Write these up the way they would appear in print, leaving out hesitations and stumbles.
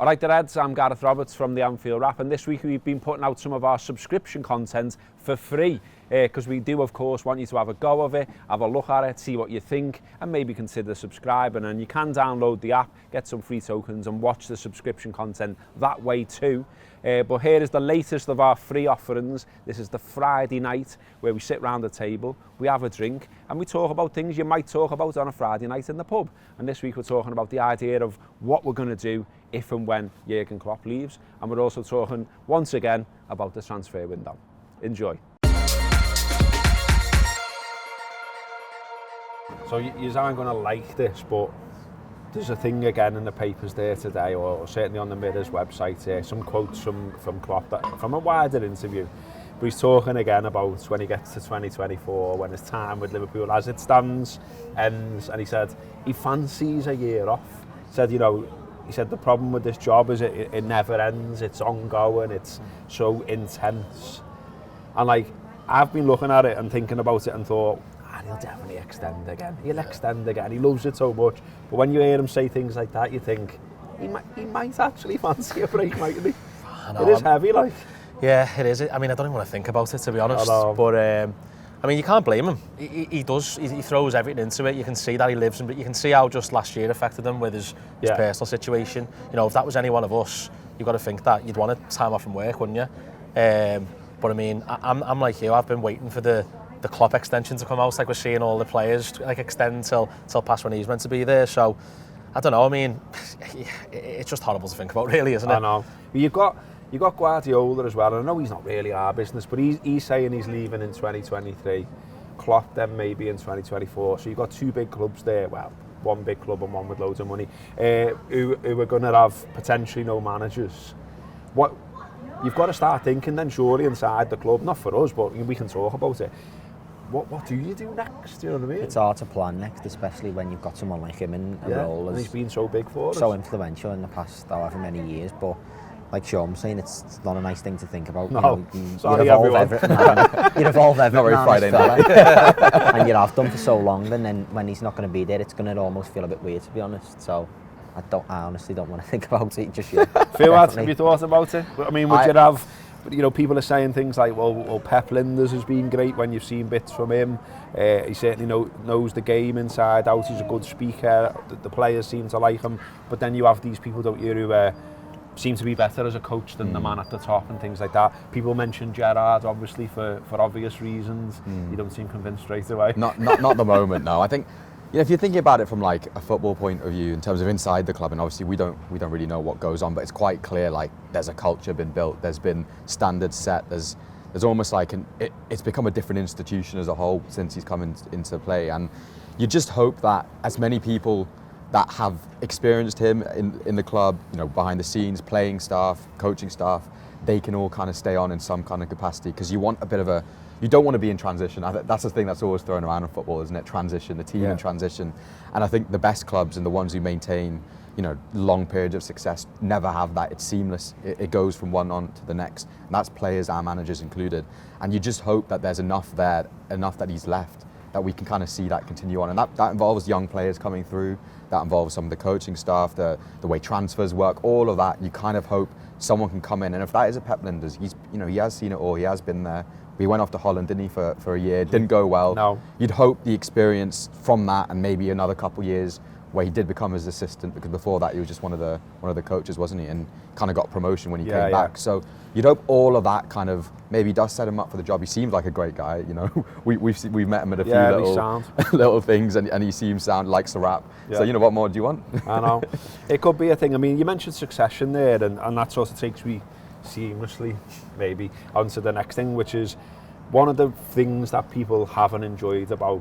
Alright the Reds, I'm Gareth Roberts from the Anfield Wrap, and this week we've been putting out some of our subscription content for free because we do of course want you to have a go of it, have a look at it, see what you think, and maybe consider subscribing. And you can download the app, get some free tokens and watch the subscription content that way too. But here is the latest of our free offerings. This is the Friday night where we sit round the table, we have a drink and we talk about things you might talk about on a Friday night in the pub. And this week we're talking about the idea of what we're going to do if and when Jurgen Klopp leaves. And we're also talking once again about the transfer window. Enjoy. So you aren't going to like this, but there's a thing again in the papers there today, or certainly on the Mirror's website, some quotes from Klopp from a wider interview. But he's talking again about when he gets to 2024, when his time with Liverpool as it stands ends, and he said he fancies a year off. He said, he said the problem with this job is it never ends, it's ongoing, it's so intense. And I've been looking at it and thinking about it and thought, he'll definitely extend again. He'll extend again. He loves it so much. But when you hear him say things like that, you think he might actually fancy a break, mightn't he? It is heavy, Yeah, it is. I mean, I don't even want to think about it, to be honest. But I mean, you can't blame him. He does. He throws everything into it. You can see that he lives, but you can see how just last year affected him with his personal situation. If that was any one of us, you've got to think that you'd want a time off from work, wouldn't you? But I mean, I'm like you. I've been waiting for the Klopp extension to come out. We're seeing all the players extend till past when he's meant to be there. So I don't know. I mean, it's just horrible to think about, really, isn't it? I know. You've got Guardiola as well. And I know he's not really our business, but he's saying he's leaving in 2023. Klopp then maybe in 2024. So you've got two big clubs there. Well, one big club and one with loads of money, who are going to have potentially no managers. What you've got to start thinking then, surely, inside the club. Not for us, but we can talk about it. What do you do next? Do you know what I mean? It's hard to plan next, especially when you've got someone like him in a role. And he's been so big for us. So influential in the past however many years. But like Shaun was saying, it's not a nice thing to think about. No, you'd evolve everything. You'd evolve everything. Not very Friday night. And you have done for so long, and then when he's not going to be there, it's going to almost feel a bit weird, to be honest. So I honestly don't want to think about it just yet. Fuad, have you thought about it? I mean, would you have... people are saying things like, well, Pep Linders has been great when you've seen bits from him. He certainly knows the game inside out. He's a good speaker. The players seem to like him. But then you have these people, don't you, who seem to be better as a coach than the man at the top and things like that. People mention Gerrard, obviously, for obvious reasons. You don't seem convinced straight away. Not the moment, no. I think, if you're thinking about it from a football point of view in terms of inside the club, and obviously we don't really know what goes on, but it's quite clear there's a culture been built, there's been standards set, there's almost it's become a different institution as a whole since he's come into play. And you just hope that as many people that have experienced him in the club, behind the scenes, playing staff, coaching staff, they can all kind of stay on in some kind of capacity, because you want a bit of you don't want to be in transition. That's the thing that's always thrown around in football, isn't it? Transition, the team in transition. And I think the best clubs and the ones who maintain, long periods of success never have that. It's seamless. It goes from one on to the next. And that's players and managers included. And you just hope that there's enough that he's left, that we can kind of see that continue on. And that involves young players coming through. That involves some of the coaching staff, the way transfers work, all of that. You kind of hope someone can come in. And if that is a Pep Linders, he has seen it all. He has been there. He went off to Holland, didn't he, for a year? Didn't go well. No. You'd hope the experience from that, and maybe another couple years where he did become his assistant, because before that he was just one of the coaches, wasn't he? And kind of got promotion when he came back. So you'd hope all of that kind of maybe does set him up for the job. He seems like a great guy, We've met him at a few little things, and he seems likes to rap. Yeah. So what more do you want? I know. It could be a thing. I mean, you mentioned succession there, and that sort of takes me seamlessly maybe onto the next thing, which is one of the things that people haven't enjoyed about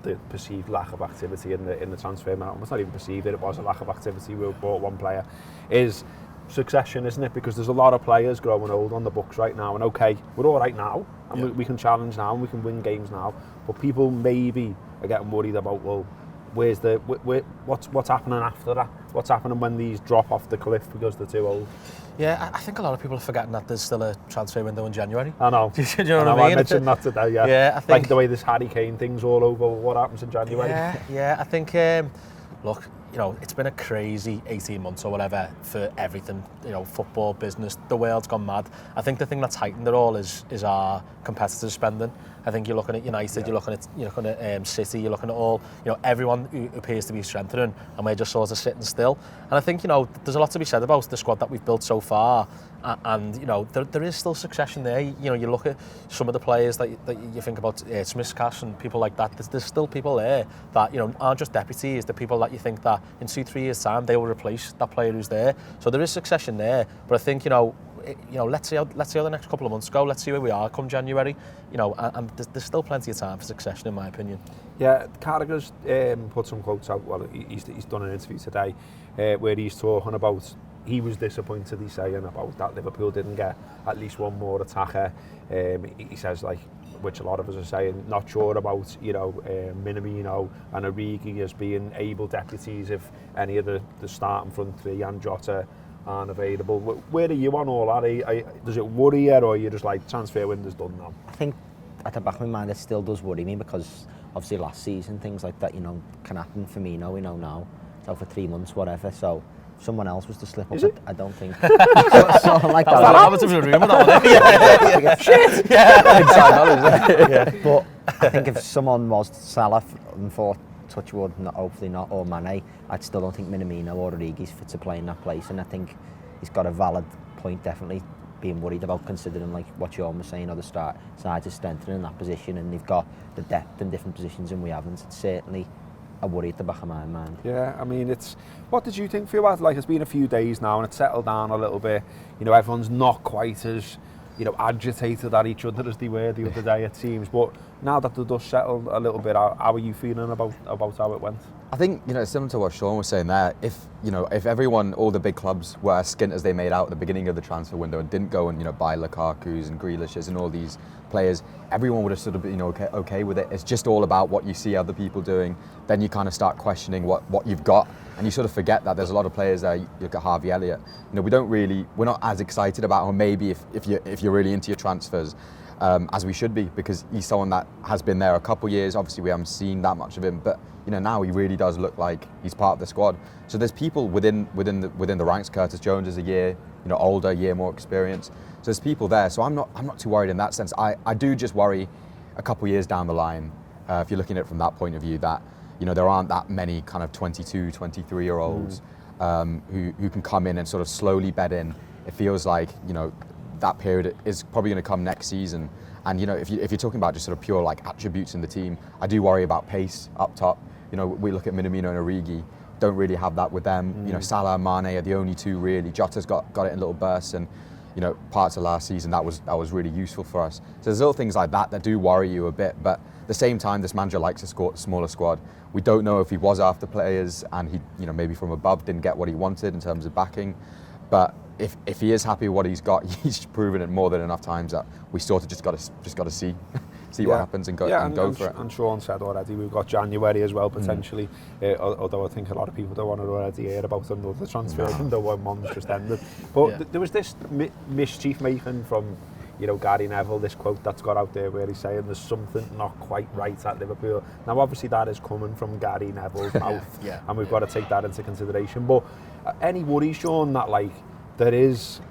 the perceived lack of activity in the transfer market. It's not even perceived, it was a lack of activity. We bought one player, is succession, isn't it? Because there's a lot of players growing old on the books right now, and okay, we're all right now, and we can challenge now, and we can win games now, but people maybe are getting worried about, well, what's happening after that? What's happening when these drop off the cliff because they're too old? Yeah, I think a lot of people are forgetting that there's still a transfer window in January. I know. Do you know what I mean? I mentioned that today, Yeah, I think... the way this Harry Kane thing's all over, what happens in January? Yeah, I think, look, it's been a crazy 18 months or whatever for everything, football, business, the world's gone mad. I think the thing that's heightened it all is our competitors spending. I think you're looking at United, you're looking at City, you're looking at all, everyone who appears to be strengthening, and we're just sort of sitting still. And I think, there's a lot to be said about the squad that we've built so far, and there is still succession there. You look at some of the players that you think about, Smith Cash and people like that. There's still people there that aren't just deputies. The people that you think that in 2-3 years' time they will replace that player who's there. So there is succession there. But I think let's see how the next couple of months go. Let's see where we are come January. And there's still plenty of time for succession, in my opinion. Yeah, Carragher's put some quotes out. Well, he's done an interview today where he's talking about. He was disappointed, he's saying, about that Liverpool didn't get at least one more attacker. He says, which a lot of us are saying, not sure about, Minamino and Origi as being able deputies if any of the starting front three and Jota aren't available. Where are you on all that? Does it worry you, or are you just like, transfer window's done now? I think at the back of my mind it still does worry me, because obviously last season things like that, can happen. For me, we know now. So for 3 months, whatever. So if someone else was to slip up, I don't think. so like that. What happened to the room with that one? Shit! Yeah. But I think if someone was Salah and thought, touch wood, hopefully not, or Mane, I still don't think Minamino or Origi's fit to play in that place. And I think he's got a valid point, definitely being worried about, considering like what you're almost saying, other sides are strengthening in that position, and they've got the depth in different positions and we haven't. It's certainly a worry at the back of my mind. Yeah, I mean, what did you think, Fuad? Like, it's been a few days now and it's settled down a little bit. Everyone's not quite as, agitated at each other as they were the other day, it seems. But now that the dust settled a little bit, how are you feeling about how it went? I think, similar to what Shaun was saying there, if everyone, all the big clubs were as skint as they made out at the beginning of the transfer window and didn't go and, buy Lukaku's and Grealish's and all these players, everyone would have sort of been okay with it. It's just all about what you see other people doing. Then you kind of start questioning what you've got, and you sort of forget that there's a lot of players there. You look at Harvey Elliott. We're not as excited about him, maybe if you're really into your transfers, as we should be, because he's someone that has been there a couple years. Obviously, we haven't seen that much of him, but now he really does look like he's part of the squad. So there's people within the ranks. Curtis Jones is a year older, a year more experience. So there's people there. So I'm not too worried in that sense. I do just worry a couple years down the line, if you're looking at it from that point of view, that there aren't that many kind of 22, 23-year-olds who can come in and sort of slowly bed in. It feels like that period is probably going to come next season. And if you're talking about just sort of pure like attributes in the team, I do worry about pace up top. We look at Minamino and Origi, don't really have that with them. Salah and Mane are the only two really. Jota's got it in little bursts, and parts of last season that was really useful for us. So there's little things like that do worry you a bit, but at the same time, this manager likes a smaller squad. We don't know if he was after players and he maybe from above didn't get what he wanted in terms of backing, but if he is happy with what he's got, he's proven it more than enough times that we sort of just got to see what happens and go for it. And Shaun said already, we've got January as well potentially. Although I think a lot of people don't want to already hear about another transfer window when one's just ended. But there was this mischief making from Gary Neville, this quote that's got out there where he's saying there's something not quite right at Liverpool. Now obviously that is coming from Gary Neville's mouth, and we've got to take that into consideration. But any worry, Shaun, that like there is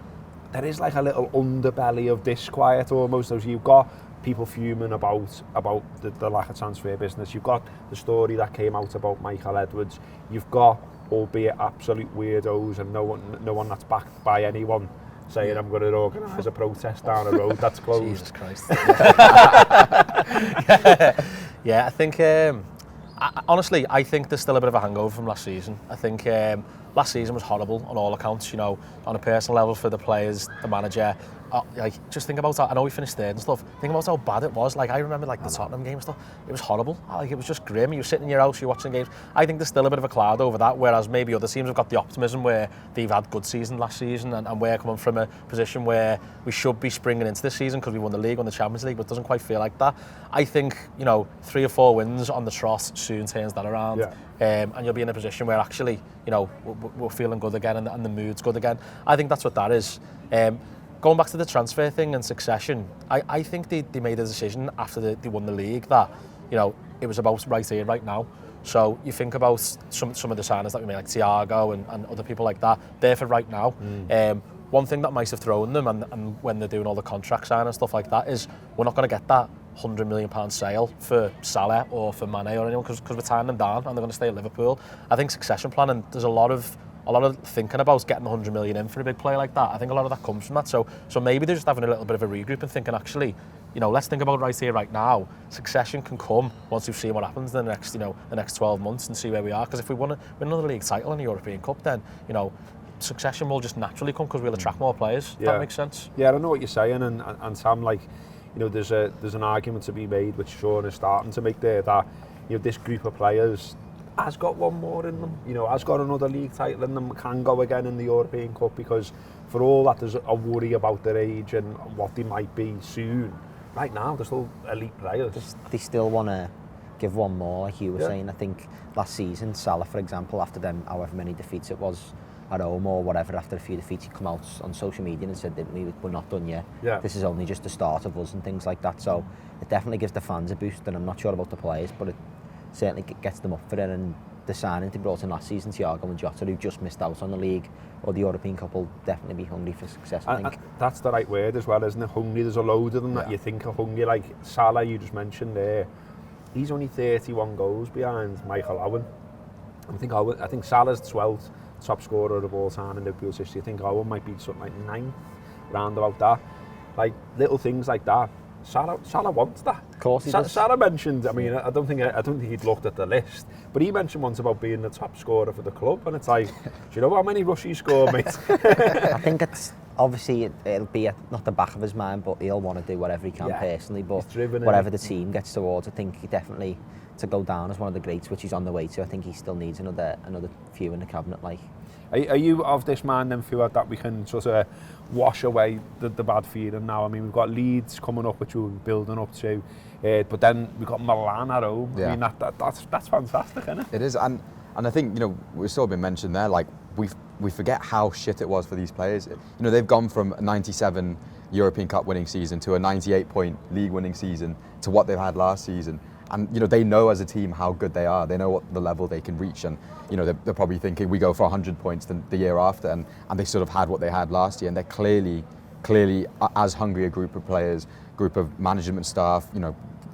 like a little underbelly of disquiet almost, as you've got people fuming about the lack of transfer business. You've got the story that came out about Michael Edwards. You've got, albeit absolute weirdos, and no one that's backed by anyone saying I'm going to organise a protest down a road that's closed. Jesus Christ. I think honestly, I think there's still a bit of a hangover from last season. I think last season was horrible on all accounts, on a personal level for the players, the manager. Just think about how, I know we finished third and stuff, think about how bad it was. Like, I remember the Tottenham game and stuff, it was horrible. Like, it was just grim. You were sitting in your house, you're watching games. I think there's still a bit of a cloud over that, whereas maybe other teams have got the optimism where they've had good season last season, and we're coming from a position where we should be springing into this season because we won the league, won the Champions League, but it doesn't quite feel like that. I think, 3 or 4 wins on the trot soon turns that around. And you'll be in a position where actually, we're feeling good again and the mood's good again. I think that's what that is. Going back to the transfer thing and succession, I think they made a decision after they won the league that, it was about right here, right now. So you think about some of the signings that we made, like Thiago and other people like that, they're for right now. One thing that might have thrown them, and when they're doing all the contract signing and stuff like that, is we're not going to get that £100 million sale for Salah or for Mane or anyone, because we're tying them down and they're going to stay at Liverpool. I think succession planning, there's a lot of thinking about getting 100 million in for a big player like that. I think a lot of that comes from that. So maybe they're just having a little bit of a regroup and thinking, actually, let's think about right here, right now. Succession can come once we've seen what happens in the next 12 months and see where we are. Because if we win another league title in the European Cup, then succession will just naturally come because we'll attract more players. Yeah. That makes sense. Yeah, I know what you're saying, and Sam, there's an argument to be made, which Shaun is starting to make there, that this group of players has got one more in them, has got another league title in them, can go again in the European Cup, because for all that there's a worry about their age and what they might be soon, right now they're still elite players. They still want to give one more, like you were saying. I think last season, Salah, for example, after them, however many defeats it was at home or whatever, after a few defeats, he'd come out on social media and said that we're not done yet. Yeah. This is only just the start of us and things like that. So it definitely gives the fans a boost, and I'm not sure about the players, but it certainly gets them up for it. And the signing they brought in last season, Thiago and Jota, who just missed out on the league or the European Cup, will definitely be hungry for success, I think. That's the right word as well, isn't it? Hungry. There's a load of them that you think are hungry, like Salah, you just mentioned there. He's only 31 goals behind Michael Owen. I think Salah's 12th top scorer of all time in Liverpool's history. I think Owen might be something like 9th, round about that. Like little things like that. Salah wants that. Of course he does. Salah mentioned, I don't think he'd looked at the list, but he mentioned once about being the top scorer for the club, and it's like, do you know how many rushes he scored, mate? I think it's obviously it'll be not the back of his mind, but he'll want to do whatever he can personally. But whatever the team gets towards, I think he definitely, to go down as one of the greats, which he's on the way to, I think he still needs another few in the cabinet. Like, are you of this mind then, Fuad, that we can sort of wash away the bad feeling now? I mean, we've got Leeds coming up, which we're building up to, but then we've got Milan at home. I mean, that's fantastic, isn't it? It is, and I think, we've sort of been mentioned there, like, we forget how shit it was for these players. They've gone from a 97 European Cup winning season to a 98-point league winning season to what they've had last season. And they know as a team how good they are. They know what the level they can reach, and they're probably thinking we go for 100 points the year after, and they sort of had what they had last year, and they're clearly as hungry a group of players, group of management staff,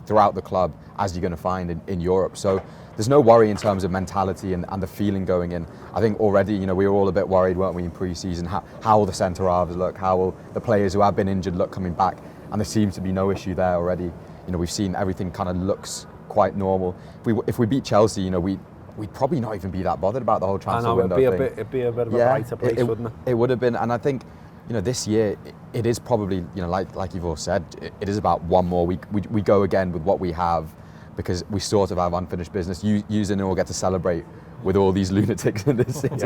throughout the club as you're going to find in Europe. So there's no worry in terms of mentality and the feeling going in. I think already, we were all a bit worried, weren't we, in pre-season, how will the centre halves look, how will the players who have been injured look coming back, and there seems to be no issue there already. We've seen everything kind of looks quite normal. If we beat Chelsea, we'd probably not even be that bothered about the whole transfer window thing. It'd be a bit of a brighter place, wouldn't it? It would have been, and I think, this year it is probably, like you've all said, it is about one more week. We go again with what we have, because we sort of have unfinished business. You and all get to celebrate with all these lunatics in this city,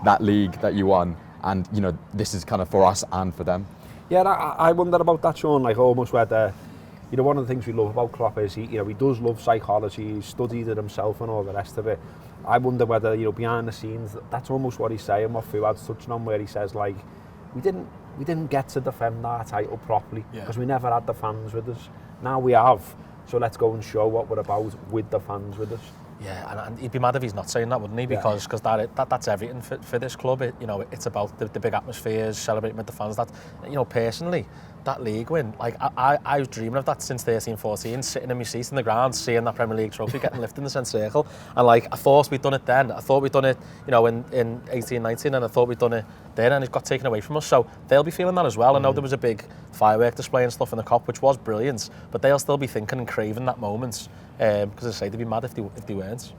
that league that you won, and this is kind of for us and for them. Yeah, I wonder about that, Shaun. Like, almost whether. One of the things we love about Klopp is he does love psychology. He's studied it himself and all the rest of it. I wonder whether behind the scenes, that's almost what he's saying, what Fuad's touching on, where he says, like, we didn't get to defend our title properly because we never had the fans with us. Now we have, so let's go and show what we're about with the fans with us. Yeah, and he'd be mad if he's not saying that, wouldn't he? Because that's everything for this club. It's about the big atmospheres, celebrating with the fans. That, personally, that league win, like I was dreaming of that since 13-14, sitting in my seat in the ground, seeing that Premier League trophy getting lifted in the centre circle, and like I thought we'd done it then. I thought we'd done it, in 18-19, and I thought we'd done it then, and it got taken away from us. So they'll be feeling that as well. I know there was a big firework display and stuff in the Kop, which was brilliant, but they'll still be thinking and craving that moment. Because as I say, they'd be mad if they weren't.